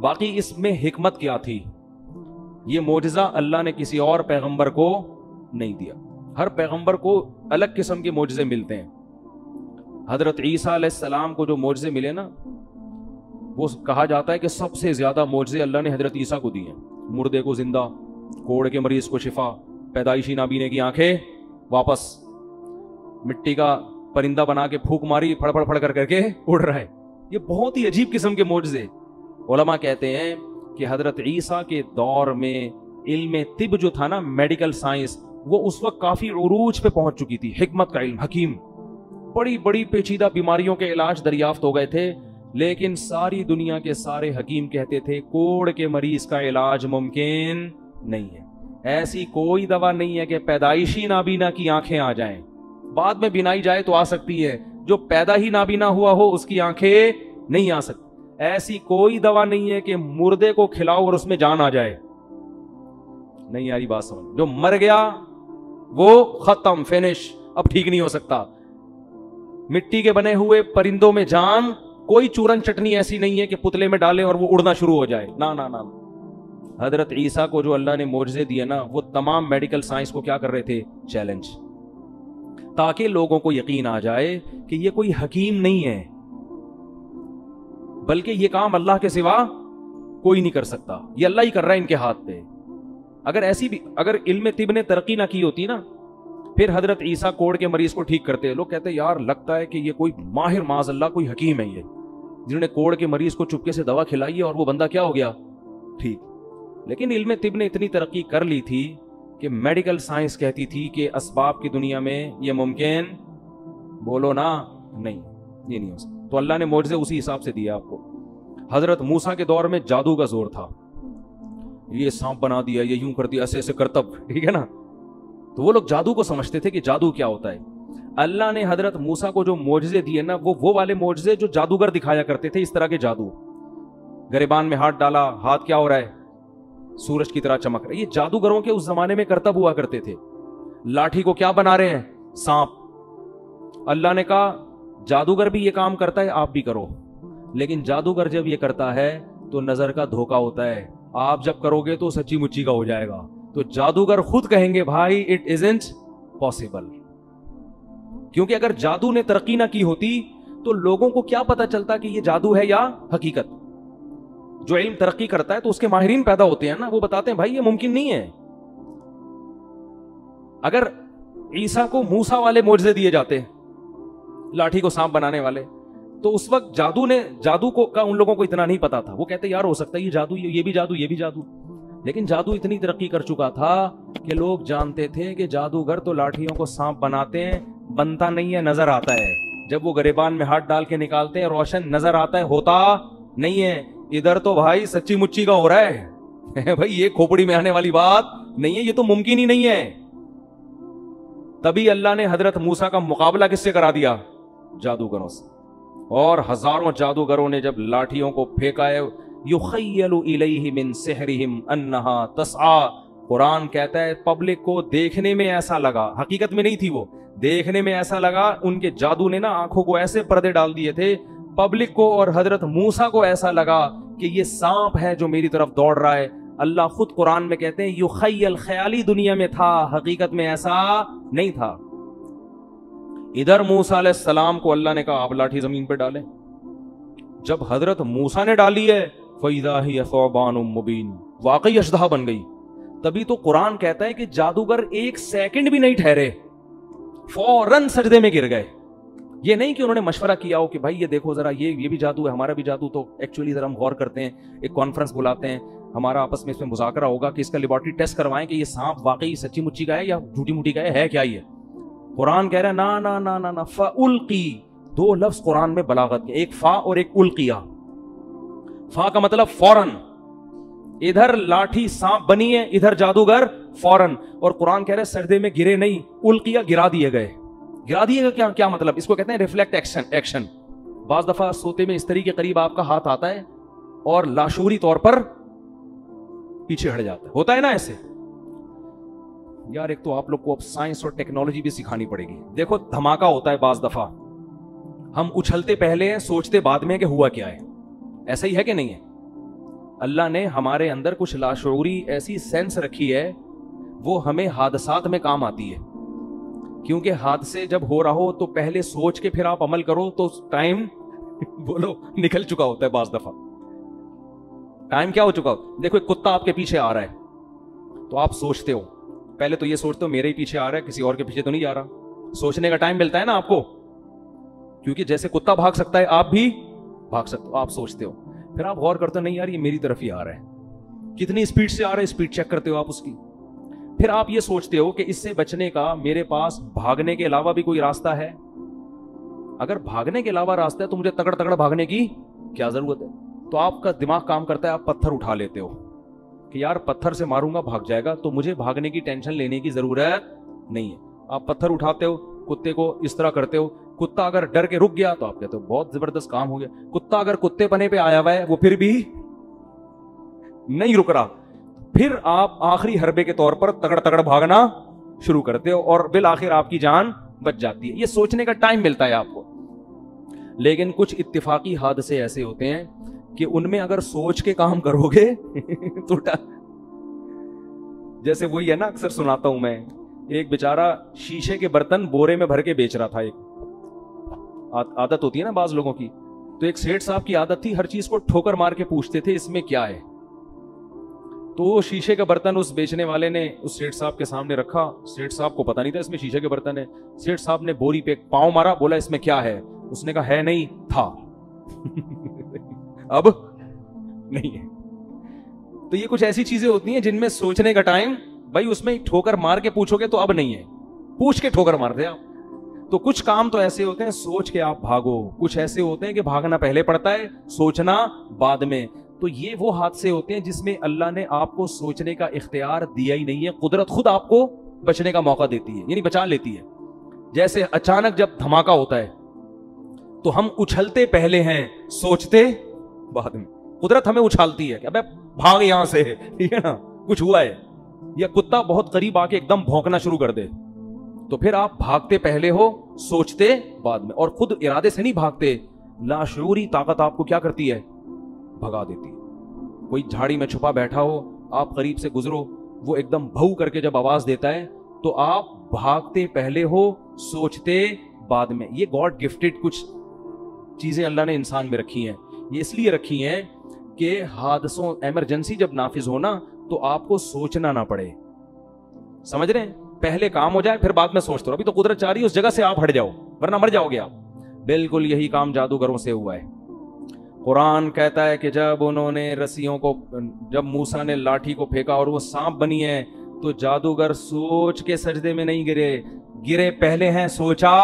باقی اس میں حکمت کیا تھی؟ یہ معجزہ اللہ نے کسی اور پیغمبر کو نہیں دیا. ہر پیغمبر کو الگ قسم کے معجزے ملتے ہیں. حضرت عیسیٰ علیہ السلام کو جو معجزے ملے نا, وہ کہا جاتا ہے کہ سب سے زیادہ معجزے اللہ نے حضرت عیسیٰ کو دیے ہیں. مردے کو زندہ, کوڑ کے مریض کو شفا, پیدائشی نابینے کی آنکھیں واپس, مٹی کا پرندہ بنا کے پھونک ماری, پھڑ پھڑ پھڑ کر کے اڑ رہا ہے. یہ بہت ہی عجیب قسم کے معجزے. علماء کہتے ہیں کہ حضرت عیسیٰ کے دور میں علم طب جو تھا نا, میڈیکل سائنس, وہ اس وقت کافی عروج پہ پہنچ چکی تھی. حکمت کا علم, حکیم, بڑی بڑی پیچیدہ بیماریوں کے علاج دریافت ہو گئے تھے. لیکن ساری دنیا کے سارے حکیم کہتے تھے کوڑ کے مریض کا علاج ممکن نہیں ہے. ایسی کوئی دوا نہیں ہے کہ پیدائشی نابینا کی آنکھیں آ جائیں, بعد میں بینائی جائے تو آ سکتی ہے, جو پیدا ہی نابینا ہوا ہو اس کی آنکھیں نہیں آ سکتی. ایسی کوئی دوا نہیں ہے کہ مردے کو کھلاؤ اور اس میں جان آ جائے. نہیں آ رہی بات سمجھ؟ جو مر گیا وہ ختم, فینش, اب ٹھیک نہیں ہو سکتا. مٹی کے بنے ہوئے پرندوں میں جان, کوئی چورن چٹنی ایسی نہیں ہے کہ پتلے میں ڈالیں اور وہ اڑنا شروع ہو جائے. نا نا نا. حضرت عیسیٰ کو جو اللہ نے معجزے دیے نا, وہ تمام میڈیکل سائنس کو کیا کر رہے تھے؟ چیلنج, تاکہ لوگوں کو یقین آ جائے کہ یہ کوئی حکیم نہیں ہے, بلکہ یہ کام اللہ کے سوا کوئی نہیں کر سکتا, یہ اللہ ہی کر رہا ہے ان کے ہاتھ پہ. اگر علم طب نے ترقی نہ کی ہوتی نا, پھر حضرت عیسیٰ کوڑ کے مریض کو ٹھیک کرتے. لوگ کہتے ہیں یار لگتا ہے کہ یہ کوئی ماہر معاذ اللہ کوئی حکیم ہے یہ, جنہوں نے کوڑ کے مریض کو چپکے سے دوا کھلائی اور وہ بندہ کیا ہو گیا؟ ٹھیک. لیکن علم طب نے اتنی ترقی کر لی تھی کہ میڈیکل سائنس کہتی تھی کہ اسباب کی دنیا میں یہ ممکن, بولو نا, نہیں, یہ نہیں ہو سکتا. تو اللہ نے معجزے اسی حساب سے دیا آپ کو. حضرت موسیٰ کے دور میں جادو کا زور تھا, یہ سانپ بنا دیا, یہ یوں کر دیا, ایسے ایسے کرتب, ٹھیک ہے نا. تو وہ لوگ جادو کو سمجھتے تھے کہ جادو کیا ہوتا ہے. اللہ نے حضرت موسیٰ کو جو معجزے دیے نا, وہ والے معجزے جو جادوگر دکھایا کرتے تھے, اس طرح کے جادو. گریبان میں ہاتھ ڈالا, ہاتھ کیا ہو رہا ہے؟ سورج کی طرح چمک رہا ہے. یہ جادوگروں کے اس زمانے میں کرتب ہوا کرتے تھے. لاٹھی کو کیا بنا رہے ہیں؟ سانپ. اللہ نے کہا جادوگر بھی یہ کام کرتا ہے, آپ بھی کرو. لیکن جادوگر جب یہ کرتا ہے تو نظر کا دھوکا ہوتا ہے, آپ جب کرو گے تو سچی مچی کا ہو جائے گا. تو جادوگر خود کہیں گے بھائی اٹ isn't possible. کیونکہ اگر جادو نے ترقی نہ کی ہوتی تو لوگوں کو کیا پتا چلتا کہ یہ جادو ہے یا حقیقت. جو علم ترقی کرتا ہے تو اس کے ماہرین پیدا ہوتے ہیں نا, وہ بتاتے ہیں بھائی یہ ممکن نہیں ہے. اگر عیسیٰ کو موسیٰ والے معجزے دیے جاتے, لاٹھی کو سانپ بنانے والے, تو اس وقت جادو کو کا ان لوگوں کو اتنا نہیں پتا تھا. وہ کہتے یار ہو سکتا ہے یہ جادو, یہ بھی جادو, یہ بھی جادو. لیکن جادو اتنی ترقی کر چکا تھا کہ لوگ جانتے تھے کہ جادوگر تو لاٹھیوں کو سانپ بناتے ہیں, بنتا نہیں ہے, نظر آتا ہے. جب وہ گریبان میں ہاتھ ڈال کے نکالتے ہیں روشن نظر آتا ہے, ہوتا نہیں ہے. ادھر تو بھائی سچی مچی کا ہو رہا ہے بھائی, یہ کھوپڑی میں آنے والی بات نہیں ہے, یہ تو ممکن ہی نہیں ہے. تبھی اللہ نے حضرت موسیٰ کا مقابلہ کس سے کرا دیا؟ جادوگروں سے. اور ہزاروں جادوگروں نے جب لاٹھیوں کو پھینکا ہے, یخیل الیہ من سحرہم انہا تسعی, قرآن کہتا ہے پبلک کو دیکھنے میں ایسا لگا, حقیقت میں نہیں تھی وہ, دیکھنے میں ایسا لگا, ان کے جادو نے نا آنکھوں کو ایسے پردے ڈال دیے تھے, پبلک کو اور حضرت موسیٰ کو ایسا لگا کہ یہ سانپ ہے جو میری طرف دوڑ رہا ہے. اللہ خود قرآن میں کہتے ہیں یخیل, خیالی دنیا میں تھا, حقیقت میں ایسا نہیں تھا. ادھر موسیٰ علیہ السلام کو اللہ نے کہا آپ لاٹھی زمین پہ ڈالیں. جب حضرت موسیٰ نے ڈالی ہے فَإِذَا هِيَ ثُعْبَانٌ مُبِينٌ, واقعی اژدہا بن گئی. تبھی تو قرآن کہتا ہے کہ جادوگر ایک سیکنڈ بھی نہیں ٹھہرے, فوراً سجدے میں گر گئے. یہ نہیں کہ انہوں نے مشورہ کیا ہو کہ بھائی یہ دیکھو ذرا یہ بھی جادو ہے, ہمارا بھی جادو, تو ایکچولی ذرا ہم غور کرتے ہیں, ایک کانفرنس بلاتے ہیں, ہمارا آپس میں اس میں مذاکرہ ہوگا کہ اس کا لیبارٹری ٹیسٹ کروائیں کہ یہ سانپ واقعی سچی مچی کا ہے یا جھوٹی موٹی کا ہے کیا یہ. قرآن کہہ رہا ہے نا نا نا نا نا, فَأُلْقِي, دو لفظ قرآن میں بلاغت کے, ایک فا اور ایک القیہ. فا کا مطلب فوراً, ادھر لاٹھی سانپ بنی ہے, ادھر جادوگر فوراً. اور قرآن کہہ رہا ہے سجدے میں گرے نہیں, القیہ, گرا دیے گئے. گرا دیے گا کیا مطلب؟ اس کو کہتے ہیں ریفلیکٹ ایکشن. بعض دفعہ سوتے میں استری کے قریب آپ کا ہاتھ آتا ہے اور لاشعوری طور پر پیچھے ہٹ جاتا ہے, ہوتا ہے نا ایسے. یار ایک تو آپ لوگ کو اب سائنس اور ٹیکنالوجی بھی سکھانی پڑے گی. دیکھو دھماکہ ہوتا ہے بعض دفعہ, ہم اچھلتے پہلے ہیں, سوچتے بعد میں کہ ہوا کیا ہے. ایسا ہی ہے کہ نہیں ہے؟ اللہ نے ہمارے اندر کچھ لاشعوری ایسی سینس رکھی ہے, وہ ہمیں حادثات میں کام آتی ہے. کیونکہ حادثے جب ہو رہا ہو تو پہلے سوچ کے پھر آپ عمل کرو تو ٹائم بولو نکل چکا ہوتا ہے. بعض دفعہ ٹائم کیا ہو چکا ہو. دیکھو ایک کتا آپ کے پیچھے آ رہا ہے تو آپ سوچتے ہو, پہلے تو یہ سوچتے ہو میرے ہی پیچھے آ رہا ہے, کسی اور کے پیچھے تو نہیں جا رہا. سوچنے کا ٹائم ملتا ہے نا آپ کو, کیونکہ جیسے کتا بھاگ سکتا ہے آپ بھی بھاگ سکتے ہو. آپ سوچتے ہو, پھر آپ غور کرتے ہو نہیں یار یہ میری طرف ہی آ رہا ہے, کتنی اسپیڈ سے آ رہا ہے, اسپیڈ چیک کرتے ہو آپ اس کی. پھر آپ یہ سوچتے ہو کہ اس سے بچنے کا میرے پاس بھاگنے کے علاوہ بھی کوئی راستہ ہے. اگر بھاگنے کے علاوہ راستہ ہے تو مجھے تگڑ بھاگنے کی کیا ضرورت ہے. تو آپ کا دماغ کام کرتا ہے, آپ پتھر اٹھا لیتے ہو کہ یار پتھر سے ماروں گا بھاگ جائے گا, تو مجھے بھاگنے کی ٹینشن لینے کی ضرورت نہیں ہے. آپ پتھر اٹھاتے ہو, کتے کو اس طرح کرتے ہو, کتا اگر ڈر کے رک گیا تو آپ کہتے ہو بہت زبردست کام ہو گیا. کتا اگر کتے پنے پہ آیا ہوا ہے وہ پھر بھی نہیں رک رہا, پھر آپ آخری حربے کے طور پر تگڑ بھاگنا شروع کرتے ہو اور بالآخر آپ کی جان بچ جاتی ہے. یہ سوچنے کا ٹائم ملتا ہے آپ کو. لیکن کچھ اتفاقی حادثے ایسے ہوتے ہیں کہ ان میں اگر سوچ کے کام کرو گے تو جیسے وہی ہے نا, اکثر سناتا ہوں میں, ایک بیچارہ شیشے کے برتن بورے میں بھر کے بیچ رہا تھا. ایک عادت ہوتی ہے نا بعض لوگوں کی, تو ایک سیٹھ صاحب کی عادت تھی ہر چیز کو ٹھوکر مار کے پوچھتے تھے اس میں کیا ہے. تو وہ شیشے کا برتن اس بیچنے والے نے اس سیٹھ صاحب کے سامنے رکھا. سیٹھ صاحب کو پتا نہیں تھا اس میں شیشے کے برتن ہے. سیٹھ صاحب نے بوری پہ پاؤں مارا, بولا اس میں کیا ہے. اس نے کہا ہے نہیں تھا اب نہیں ہے. تو یہ کچھ ایسی چیزیں ہوتی ہیں جن میں سوچنے کا ٹائم, بھائی اس میں ٹھوکر مار کے پوچھو گے تو اب نہیں ہے, پوچھ کے ٹھوکر مار دے آپ. تو کچھ کام تو ایسے ہوتے ہیں سوچ کے آپ بھاگو, کچھ ایسے ہوتے ہیں کہ بھاگنا پہلے پڑتا ہے, سوچنا بعد میں. تو یہ وہ حادثے ہوتے ہیں جس میں اللہ نے آپ کو سوچنے کا اختیار دیا ہی نہیں ہے. قدرت خود آپ کو بچنے کا موقع دیتی ہے, یعنی بچا لیتی ہے. جیسے اچانک جب دھماکہ ہوتا ہے تو ہم اچھلتے پہلے ہیں, سوچتے بعد میں. قدرت ہمیں اچھالتی ہے کہ ابے بھاگ یہاں سے, ٹھیک ہے نا, کچھ ہوا ہے. یا کتا بہت قریب آ کے ایک دم بھونکنا شروع کر دے تو پھر آپ بھاگتے پہلے ہو, سوچتے بعد میں. اور خود ارادے سے نہیں بھاگتے, لاشعوری طاقت آپ کو کیا کرتی ہے, بھگا دیتی ہے. کوئی جھاڑی میں چھپا بیٹھا ہو, آپ قریب سے گزرو, وہ ایک دم بھو کر کے جب آواز دیتا ہے تو آپ بھاگتے پہلے ہو, سوچتے بعد میں. یہ گاڈ گفٹڈ کچھ چیزیں اللہ نے انسان میں رکھی ہیں. یہ اس لیے رکھی ہیں کہ حادثوں ایمرجنسی جب نافذ ہونا تو آپ کو سوچنا نہ پڑے. سمجھ رہے ہیں؟ پہلے کام ہو جائے پھر بعد میں سوچتے رہو. ابھی تو قدرت چاہ رہی ہے اس جگہ سے آپ ہٹ جاؤ ورنہ مر جاؤ گے آپ. بالکل یہی کام جادوگروں سے ہوا ہے. قرآن کہتا ہے کہ جب انہوں نے رسیوں کو، جب موسیٰ نے لاٹھی کو پھینکا اور وہ سانپ بنی ہے تو جادوگر سوچ کے سجدے میں نہیں گرے پہلے ہیں، سوچا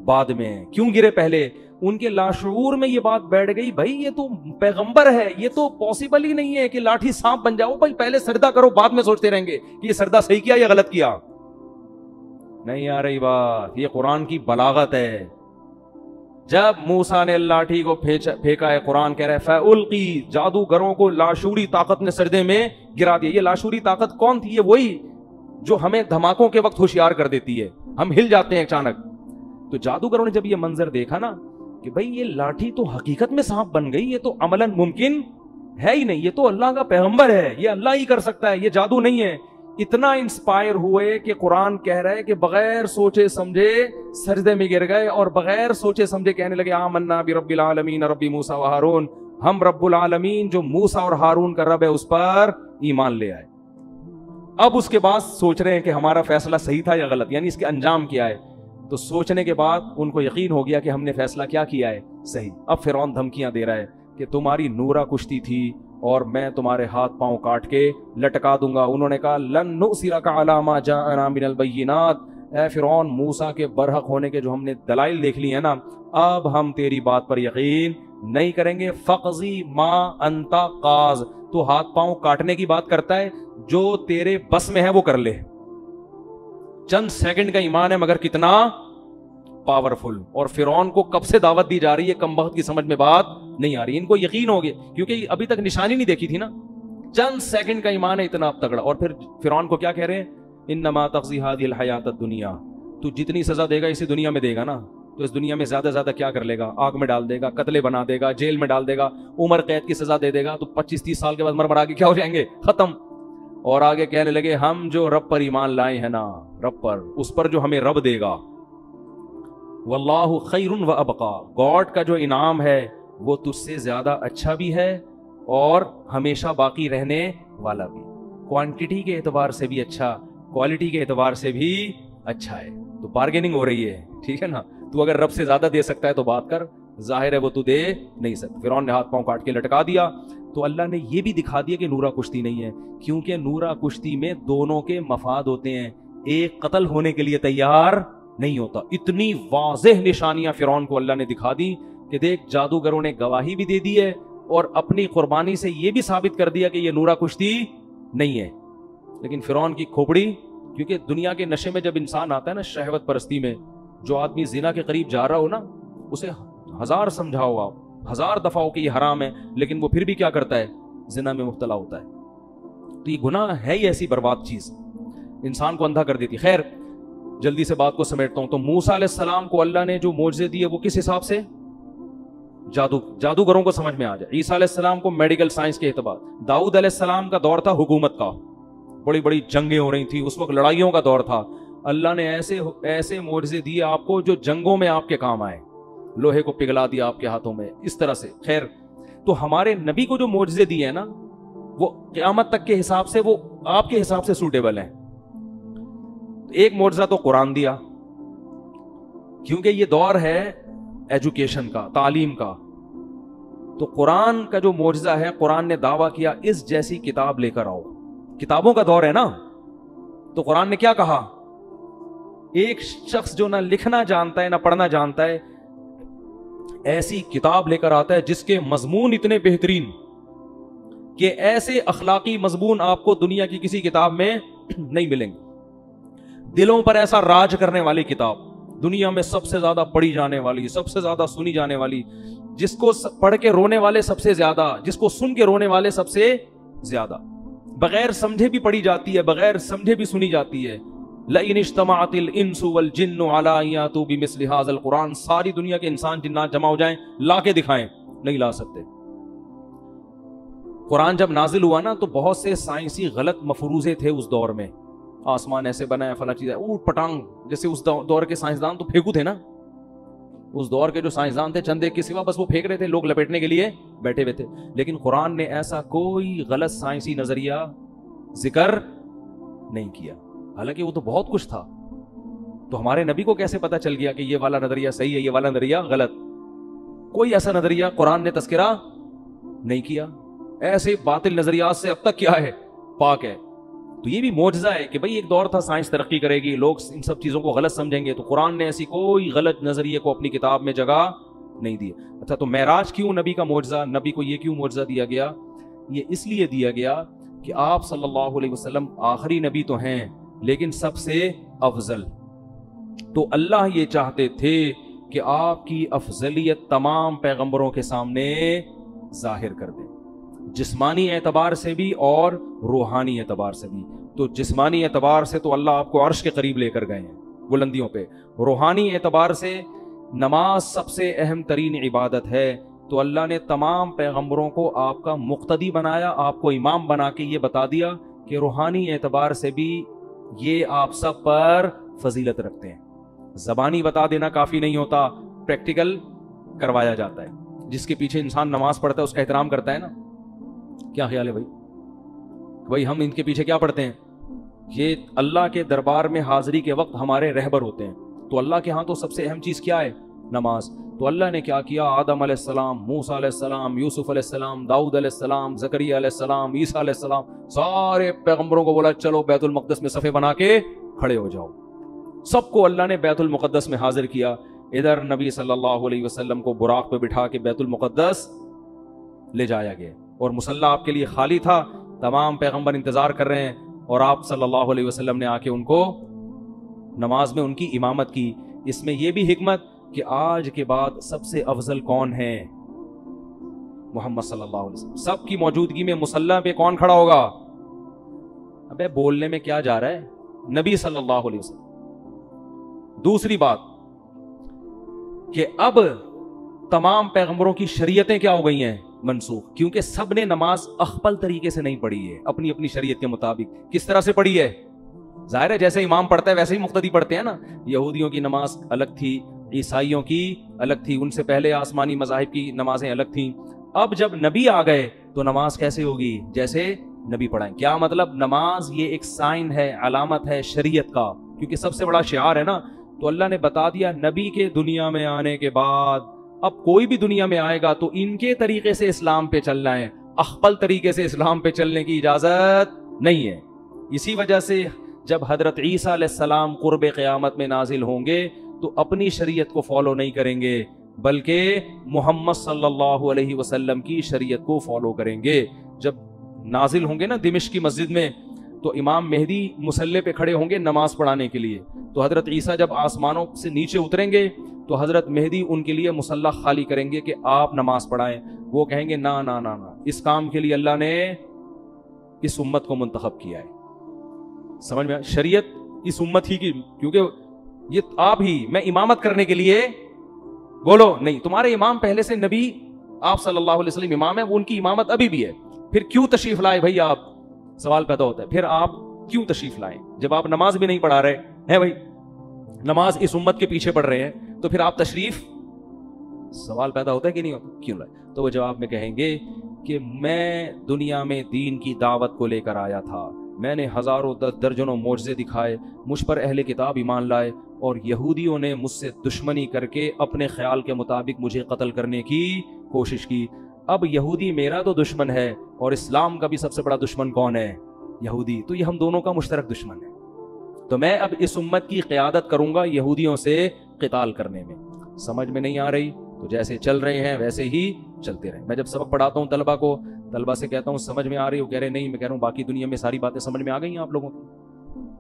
بعد میں. کیوں گرے پہلے؟ ان کے لاشعور میں یہ بات بیٹھ گئی، بھائی یہ تو پیغمبر ہے، یہ تو پاسبل ہی نہیں ہے کہ لاٹھی سانپ بن جاؤ. بھائی پہلے سجدہ کرو بعد میں سوچتے رہیں گے کہ یہ سجدہ صحیح کیا یا غلط کیا. نہیں آ رہی بات؟ یہ قرآن کی بلاغت ہے. جب موسیٰ نے لاٹھی کو پھینکا ہے، قرآن کہہ رہا ہے فَأُلْقِي، جادوگروں کو لاشعوری طاقت نے سجدے میں گرا دیا. یہ لاشعوری طاقت کون تھی؟ یہ وہی جو ہمیں دھماکوں کے وقت ہوشیار کر دیتی ہے، ہم ہل جاتے ہیں اچانک. تو جادوگروں نے جب یہ منظر دیکھا نا کہ بھئی یہ لاٹھی تو حقیقت میں سانپ بن گئی، یہ تو عملاً ممکن ہے ہی نہیں، یہ تو اللہ کا پیغمبر ہے، یہ اللہ ہی کر سکتا ہے، یہ جادو نہیں ہے. اتنا انسپائر ہوئے کہ قرآن کہہ رہا ہے کہ بغیر سوچے سمجھے سجدے میں گر گئے اور بغیر سوچے سمجھے کہنے لگے آمنا برب العالمین رب موسیٰ و ہارون. ہم رب العالمین جو موسیٰ اور ہارون کا رب ہے اس پر ایمان لے آئے. اب اس کے بعد سوچ رہے ہیں کہ ہمارا فیصلہ صحیح تھا یا غلط، یعنی اس کے انجام کیا ہے. تو سوچنے کے بعد ان کو یقین ہو گیا کہ ہم نے فیصلہ کیا کیا ہے، صحیح. اب فرعون دھمکیاں دے رہا ہے کہ تمہاری نورا کشتی تھی اور میں تمہارے ہاتھ پاؤں کاٹ کے لٹکا دوں گا. انہوں نے کہا لن نؤثرک علی ما جاءنا من البینات، اے فرعون موسیٰ کے برحق ہونے کے جو ہم نے دلائل دیکھ لی ہیں نا، اب ہم تیری بات پر یقین نہیں کریں گے. فقضی ما انت قاض، تو ہاتھ پاؤں کاٹنے کی بات کرتا ہے، جو تیرے بس میں ہے وہ کر لے. چند سیکنڈ کا ایمان ہے مگر کتنا پاورفل. اور فرعون کو کب سے دعوت دی جا رہی ہے، کم وقت کی سمجھ میں بات نہیں آ رہی. ان کو یقین ہو گیا کیونکہ ابھی تک نشانی نہیں دیکھی تھی نا. چند سیکنڈ کا ایمان ہے اتنا تگڑا. اور پھر فرعون کو کیا کہہ رہے ہیں، انما تقضی هذه الحیات الدنیا، تو جتنی سزا دے گا اسی دنیا میں دے گا نا، تو اس دنیا میں زیادہ زیادہ کیا کر لے گا، آگ میں ڈال دے گا، قتلے بنا دے گا، جیل میں ڈال دے گا، عمر قید کی سزا دے دے گا. تو 25-30 سال کے بعد مرمرا کے کیا ہو جائیں گے، ختم. اور آگے کہنے لگے ہم جو رب پر ایمان لائے ہیں نا، رب پر، اس پر جو ہمیں رب دے گا، واللہ خیر و ابقا، گاڈ کا جو انعام ہے وہ تجھ سے زیادہ اچھا بھی ہے اور ہمیشہ باقی رہنے والا بھی. کوانٹٹی کے اعتبار سے بھی اچھا، کوالٹی کے اعتبار سے بھی اچھا ہے. تو بارگیننگ ہو رہی ہے، ٹھیک ہے نا. تو اگر رب سے زیادہ دے سکتا ہے تو بات کر، ظاہر ہے وہ تو دے نہیں سکتا. فرعون نے ہاتھ پاؤں کاٹ کے لٹکا دیا. تو اللہ نے یہ بھی دکھا دیا کہ نورا کشتی نہیں ہے، کیونکہ نورا کشتی میں دونوں کے مفاد ہوتے ہیں، ایک قتل ہونے کے لیے تیار نہیں ہوتا. اتنی واضح نشانیاں فرعون کو اللہ نے دکھا دی کہ دیکھ جادوگروں نے گواہی بھی دے دی ہے اور اپنی قربانی سے یہ بھی ثابت کر دیا کہ یہ نورا کشتی نہیں ہے. لیکن فرعون کی کھوپڑی، کیونکہ دنیا کے نشے میں جب انسان آتا ہے نا، شہوت پرستی میں، جو آدمی زنا کے قریب جا رہا ہو نا، اسے 1000 سمجھاؤ آپ، 1000 دفعہ ہو کہ یہ حرام ہے، لیکن وہ پھر بھی کیا کرتا ہے، زنا میں مبتلا ہوتا ہے. تو یہ گناہ ہے ہی ایسی برباد چیز، انسان کو اندھا کر دیتی. خیر جلدی سے بات کو سمیٹتا ہوں. تو موسیٰ علیہ السلام کو اللہ نے جو معجزے دیے وہ کس حساب سے، جادوگروں کو سمجھ میں آ جائے. عیسیٰ علیہ السلام کو میڈیکل سائنس کے اعتبار. داؤد علیہ السلام کا دور تھا حکومت کا، بڑی بڑی جنگیں ہو رہی تھی اس وقت، لڑائیوں کا دور تھا. اللہ نے ایسے معجزے دیے آپ کو جو جنگوں میں آپ کے کام آئے، لوہے کو پگھلا دیا آپ کے ہاتھوں میں، اس طرح سے. خیر تو ہمارے نبی کو جو معجزے دیے ہیں نا، وہ قیامت تک کے حساب سے وہ آپ کے حساب سے سوٹیبل ہیں. ایک معجزہ تو قرآن دیا، کیونکہ یہ دور ہے ایجوکیشن کا، تعلیم کا. تو قرآن کا جو معجزہ ہے، قرآن نے دعویٰ کیا اس جیسی کتاب لے کر آؤ. کتابوں کا دور ہے نا، تو قرآن نے کیا کہا، ایک شخص جو نہ لکھنا جانتا ہے نہ پڑھنا جانتا ہے، ایسی کتاب لے کر آتا ہے جس کے مضمون اتنے بہترین کہ ایسے اخلاقی مضمون آپ کو دنیا کی کسی کتاب میں نہیں ملیں گے. دلوں پر ایسا راج کرنے والی کتاب، دنیا میں سب سے زیادہ پڑھی جانے والی، سب سے زیادہ سنی جانے والی، جس کو پڑھ کے رونے والے سب سے زیادہ، جس کو سن کے رونے والے سب سے زیادہ، بغیر سمجھے بھی پڑھی جاتی ہے، بغیر سمجھے بھی سنی جاتی ہے. لَإِنِ اجْتَمَعَتِ الْإِنسُ وَالْجِنُّ عَلَىٰ أَن يَأْتُوا بِمِثْلِ هَٰذَا الْقُرْآنِ، ساری دنیا کے انسان جنات جمع ہو جائیں، لا کے دکھائیں، نہیں لا سکتے. قرآن جب نازل ہوا نا تو بہت سے سائنسی غلط مفروضے تھے اس دور میں، آسمان ایسے بنا ہے، فلاں چیز ہے، اوٹ پٹانگ، جیسے اس دور کے سائنسدان تو پھینکو تھے نا. اس دور کے جو سائنسدان تھے چند ایک کے سوا بس وہ پھینک رہے تھے, لوگ لپیٹنے کے لیے بیٹھے ہوئے تھے. لیکن قرآن نے ایسا کوئی غلط سائنسی نظریہ ذکر نہیں کیا, حالانکہ وہ تو بہت کچھ تھا. تو ہمارے نبی کو کیسے پتا چل گیا کہ یہ والا نظریہ صحیح ہے, یہ والا نظریہ غلط؟ کوئی ایسا نظریہ قرآن نے تذکرہ نہیں کیا. ایسے باطل نظریات سے اب تک کیا ہے, پاک ہے. تو یہ بھی معجزہ ہے کہ بھئی ایک دور تھا سائنس ترقی کرے گی, لوگ ان سب چیزوں کو غلط سمجھیں گے, تو قرآن نے ایسی کوئی غلط نظریے کو اپنی کتاب میں جگہ نہیں دی. اچھا, تو معراج کیوں نبی کا معجزہ, نبی کو یہ کیوں معجزہ دیا گیا؟ یہ اس لیے دیا گیا کہ آپ صلی اللہ علیہ وسلم آخری نبی تو ہیں لیکن سب سے افضل. تو اللہ یہ چاہتے تھے کہ آپ کی افضلیت تمام پیغمبروں کے سامنے ظاہر کر دیں, جسمانی اعتبار سے بھی اور روحانی اعتبار سے بھی. تو جسمانی اعتبار سے تو اللہ آپ کو عرش کے قریب لے کر گئے ہیں بلندیوں پہ. روحانی اعتبار سے نماز سب سے اہم ترین عبادت ہے, تو اللہ نے تمام پیغمبروں کو آپ کا مقتدی بنایا, آپ کو امام بنا کے یہ بتا دیا کہ روحانی اعتبار سے بھی یہ آپ سب پر فضیلت رکھتے ہیں. زبانی بتا دینا کافی نہیں ہوتا, پریکٹیکل کروایا جاتا ہے. جس کے پیچھے انسان نماز پڑھتا ہے اس کا احترام کرتا ہے نا. کیا خیال ہے بھائی ہم ان کے پیچھے کیا پڑھتے ہیں؟ یہ اللہ کے دربار میں حاضری کے وقت ہمارے رہبر ہوتے ہیں. تو اللہ کے ہاں تو سب سے اہم چیز کیا ہے؟ نماز. تو اللہ نے کیا کیا, آدم علیہ السلام, موسیٰ علیہ السلام, یوسف علیہ السلام, داؤد علیہ السلام, زکریا علیہ السلام, عیسیٰ علیہ السلام, سارے پیغمبروں کو بولا چلو بیت المقدس میں صفے بنا کے کھڑے ہو جاؤ. سب کو اللہ نے بیت المقدس میں حاضر کیا. ادھر نبی صلی اللہ علیہ وسلم کو براق پہ بٹھا کے بیت المقدس لے جایا گیا, اور مصلی آپ کے لیے خالی تھا. تمام پیغمبر انتظار کر رہے ہیں, اور آپ صلی اللہ علیہ وسلم نے آ کے ان کو نماز میں ان کی امامت کی. اس میں یہ بھی حکمت کہ آج کے بعد سب سے افضل کون ہے؟ محمد صلی اللہ علیہ وسلم. سب کی موجودگی میں مصلی پہ کون کھڑا ہوگا؟ ابے بولنے میں کیا جا رہا ہے؟ نبی صلی اللہ علیہ وسلم. دوسری بات کہ اب تمام پیغمبروں کی شریعتیں کیا ہو گئی ہیں؟ منسوخ. کیونکہ سب نے نماز اخپل طریقے سے نہیں پڑھی ہے, اپنی اپنی شریعت کے مطابق. کس طرح سے پڑھی ہے؟ ظاہر ہے جیسے امام پڑھتا ہے ویسے ہی مقتدی پڑھتے ہیں نا. یہودیوں کی نماز الگ تھی, عیسائیوں کی الگ تھی, ان سے پہلے آسمانی مذاہب کی نمازیں الگ تھیں. اب جب نبی آ گئے تو نماز کیسے ہوگی؟ جیسے نبی پڑھائیں. کیا مطلب؟ نماز یہ ایک سائن ہے, علامت ہے شریعت کا, کیونکہ سب سے بڑا شعار ہے نا. تو اللہ نے بتا دیا نبی کے دنیا میں آنے کے بعد اب کوئی بھی دنیا میں آئے گا تو ان کے طریقے سے اسلام پہ چلنا ہے, اخپل طریقے سے اسلام پہ چلنے کی اجازت نہیں ہے. اسی وجہ سے جب حضرت عیسیٰ علیہ السلام قرب قیامت میں نازل ہوں گے تو اپنی شریعت کو فالو نہیں کریں گے, بلکہ محمد صلی اللہ علیہ وسلم کی شریعت کو فالو کریں گے. جب نازل ہوں گے نا دمشق کی مسجد میں, تو امام مہدی مصلی پہ کھڑے ہوں گے نماز پڑھانے کے لیے. تو حضرت عیسیٰ جب آسمانوں سے نیچے اتریں گے تو حضرت مہدی ان کے لیے مصلی خالی کریں گے کہ آپ نماز پڑھائیں. وہ کہیں گے نا نا نا نا, اس کام کے لیے اللہ نے اس امت کو منتخب کیا ہے. سمجھ میں؟ شریعت اس امت ہی کی, کیونکہ یہ آپ ہی, میں امامت کرنے کے لیے بولو نہیں, تمہارے امام پہلے سے نبی آپ صلی اللہ علیہ وسلم امام ہے, وہ ان کی امامت ابھی بھی ہے. پھر کیوں تشریف لائے بھائی آپ؟ سوال پیدا ہوتا ہے پھر آپ کیوں تشریف لائیں جب آپ نماز بھی نہیں پڑھا رہے ہیں بھائی, نماز اس امت کے پیچھے پڑھ رہے ہیں, تو پھر آپ تشریف, سوال پیدا ہوتا ہے کہ نہیں ہوتا, کیوں لائے؟ تو وہ جواب میں کہیں گے کہ میں دنیا میں دین کی دعوت کو لے کر آیا تھا, میں نے ہزاروں درجنوں معجزے دکھائے, مجھ پر اہل کتاب ایمان لائے, اور یہودیوں نے مجھ سے دشمنی کر کے اپنے خیال کے مطابق مجھے قتل کرنے کی کوشش کی. اب یہودی میرا تو دشمن ہے, اور اسلام کا بھی سب سے بڑا دشمن کون ہے؟ یہودی. تو یہ ہم دونوں کا مشترک دشمن ہے. تو میں اب اس امت کی قیادت کروں گا یہودیوں سے قتال کرنے میں. سمجھ میں نہیں آ رہی تو جیسے چل رہے ہیں ویسے ہی چلتے رہیں. میں جب سبق پڑھاتا ہوں طلبہ کو, طلبہ سے کہتا ہوں سمجھ میں آ رہی ہو, کہہ رہے نہیں. میں کہہ رہا ہوں باقی دنیا میں ساری باتیں سمجھ میں آ گئی ہیں آپ لوگوں کو؟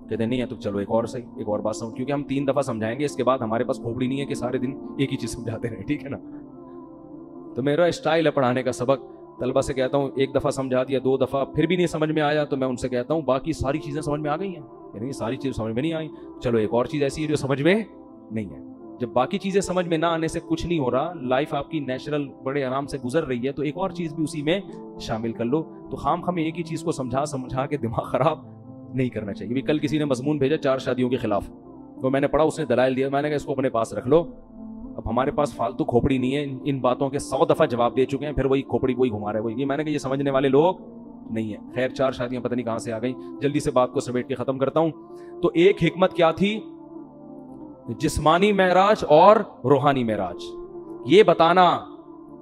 کہتے نہیں ہے. تو چلو ایک اور صحیح, ایک اور بات سمجھ, کیونکہ ہم 3 دفعہ سمجھائیں گے, اس کے بعد ہمارے پاس کھوپڑی نہیں ہے کہ سارے دن ایک ہی چیز سمجھاتے رہیں, ٹھیک ہے نا. تو میرا اسٹائل ہے پڑھانے کا. سبق طلبہ سے کہتا ہوں 1 دفعہ سمجھا دیا, 2 دفعہ پھر بھی نہیں سمجھ میں آیا, تو میں ان سے کہتا ہوں باقی ساری چیزیں سمجھ میں آ گئی ہیں؟ یعنی ساری چیزیں سمجھ میں نہیں آئی, چلو ایک اور چیز ایسی ہے جو سمجھ میں نہیں ہے. جب باقی چیزیں سمجھ میں نہ آنے سے کچھ نہیں ہو رہا, لائف آپ کی نیچرل بڑے آرام سے گزر رہی ہے, تو ایک اور چیز بھی اسی میں شامل کر لو. تو خام خام ایک ہی چیز کو سمجھا کے دماغ خراب نہیں کرنا چاہیے. بھی کل کسی نے مضمون بھیجا 4 شادیوں کے خلاف, وہ میں نے پڑھا, اس نے دلائل دیا, میں نے کہا اس کو اپنے پاس رکھ لو, اب ہمارے پاس فالتو کھوپڑی نہیں ہے, ان باتوں کے 100 دفعہ جواب دے چکے ہیں, پھر وہی کھوپڑی وہی گھما رہے, وہی. میں نے کہا یہ سمجھنے والے لوگ نہیں ہیں. خیر 4 شادیاں پتہ نہیں کہاں سے آ گئیں. جلدی سے بات کو سمیٹ کے ختم کرتا ہوں. تو ایک حکمت کیا تھی؟ جسمانی معراج اور روحانی معراج, یہ بتانا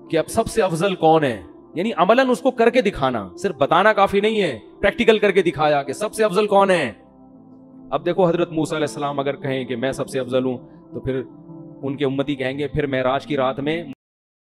کہ اب سب سے افضل کون ہے, یعنی عملاً اس کو کر کے دکھانا, صرف بتانا کافی نہیں ہے, پریکٹیکل کر کے دکھایا کہ سب سے افضل کون ہے. اب دیکھو حضرت موسیٰ علیہ السلام اگر کہیں کہ میں سب سے افضل ہوں, تو پھر ان کے امتی کہیں گے پھر معراج کی رات میں